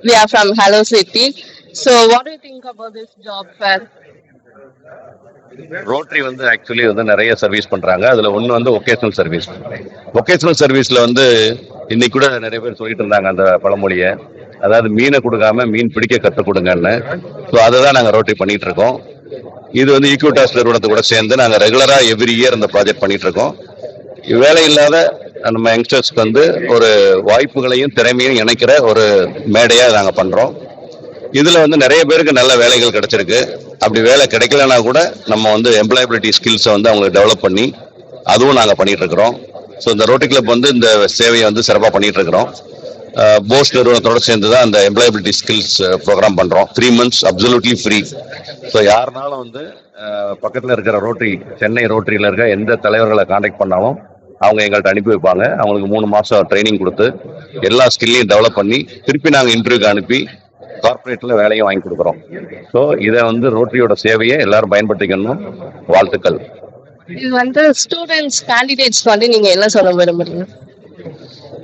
We are from Hello City. So, what do you think about this job fair? Rotary வந்து actually வந்து நிறைய service பண்றாங்க. அதுல ஒண்ணு வந்து ஒகேஷனல் சர்வீஸ். ஒகேஷனல் சர்வீஸ்ல வந்து இன்னைக்கு கூட நிறைய பேர் சொல்லிட்டு இருந்தாங்க அந்த பழமொழியை. அதாவது மீனை கொடுக்காம மீன் பிடிக்க கற்றுக் கொடுங்கன்னு. ஸோ அதை தான் நாங்கள் ரோட்டரி பண்ணிட்டு இருக்கோம். இது வந்து ஈக்விட்டாஸ் நிறுவனத்தை கூட சேர்ந்து நாங்கள் ரெகுலரா எவ்ரி இயர் இந்த ப்ராஜெக்ட் பண்ணிட்டு இருக்கோம். வேலை இல்லாத நம்ம யங்ஸ்டர்ஸ்க்கு வந்து ஒரு வாய்ப்புகளையும் திறமையும் இணைக்கிற ஒரு மேடையா நாங்கள் பண்றோம். இதுல வந்து நிறைய பேருக்கு நல்ல வேலைகள் கிடைச்சிருக்கு. அப்படி வேலை கிடைக்கலன்னா கூட நம்ம வந்து எம்ப்ளாயபிலிட்டி ஸ்கில்ஸை வந்து அவங்களுக்கு டெவலப் பண்ணி அதுவும் நாங்கள் பண்ணிட்டு இருக்கிறோம். ஸோ இந்த ரோட்டரி கிளப் வந்து இந்த சேவையை வந்து சிறப்பாக பண்ணிட்டு இருக்கிறோம். போஸ் நிறுவனத்தோட சேர்ந்து தான் அந்த எம்ப்ளாயபிலிட்டி ஸ்கில்ஸ் ப்ரோக்ராம் பண்றோம். 3 months அப்சல்யூட்லி ஃப்ரீ. ஸோ யாருனாலும் வந்து பக்கத்தில் இருக்கிற ரோட்டரி, சென்னை ரோட்டரியில் இருக்க எந்த தலைவர்களை கான்டாக்ட் பண்ணாலும் அவங்க எங்கள்கிட்ட அனுப்பி வைப்பாங்க. அவங்களுக்கு 3 மாசம் ட்ரைனிங் கொடுத்து எல்லா ஸ்கில்லையும் டெவலப் பண்ணி திருப்பி நாங்கள் இன்டர்வியூக்கு அனுப்பி கார்பரேட்ல வேலையும் வாங்கி கொடுக்குறோம். ஸோ இதை வந்து ரோட்டரியோட சேவையை எல்லாரும் பயன்படுத்திக்கணும். வாழ்த்துக்கள். இது வந்து ஸ்டூடெண்ட்ஸ் கேண்டிடேட்ஸ் வந்து நீங்க என்ன சொல்ல விரும்புறீங்க?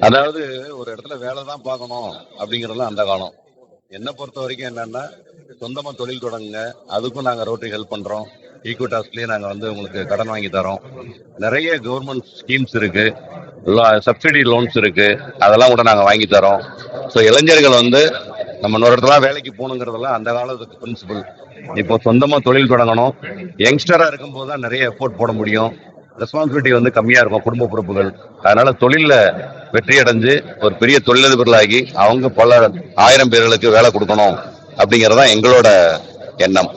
அதாவது ஒரு இடத்துல வேலை தான் பார்க்கணும் அப்படிங்கறதுலாம் அந்த காலம். என்னை பொறுத்த வரைக்கும் என்னன்னா, சொந்தமா தொழில் தொடங்குங்க. அதுக்கும் நாங்க ரோட்டரி ஹெல்ப் பண்றோம். ஈக்விட்டாஸ்லயே நாங்க வந்து உங்களுக்கு கடன் வாங்கி தரோம். நிறைய கவர்மெண்ட் ஸ்கீம்ஸ் இருக்கு, சப்சிடி லோன்ஸ் இருக்கு, அதெல்லாம் கூட நாங்க வாங்கி தரோம். ஸோ இளைஞர்கள் வந்து நம்ம இன்னொரு இடத்துல வேலைக்கு போகணுங்கிறதெல்லாம் அந்த காலத்துக்கு பிரின்சிபல். இப்போ சொந்தமா தொழில் தொடங்கணும். யங்ஸ்டரா இருக்கும் போது தான் நிறைய எஃபோர்ட் போட முடியும். ரெஸ்பான்சிபிலிட்டி வந்து கம்மியா இருக்கும், குடும்ப பொறுப்புகள். அதனால தொழில வெற்றி அடைஞ்சு ஒரு பெரிய தொழிலதிபர்களாகி அவங்க பல 1000 பேர்களுக்கு வேலை கொடுக்கணும் அப்படிங்கறதான் எங்களோட எண்ணம்.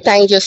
தேங்க்யூ.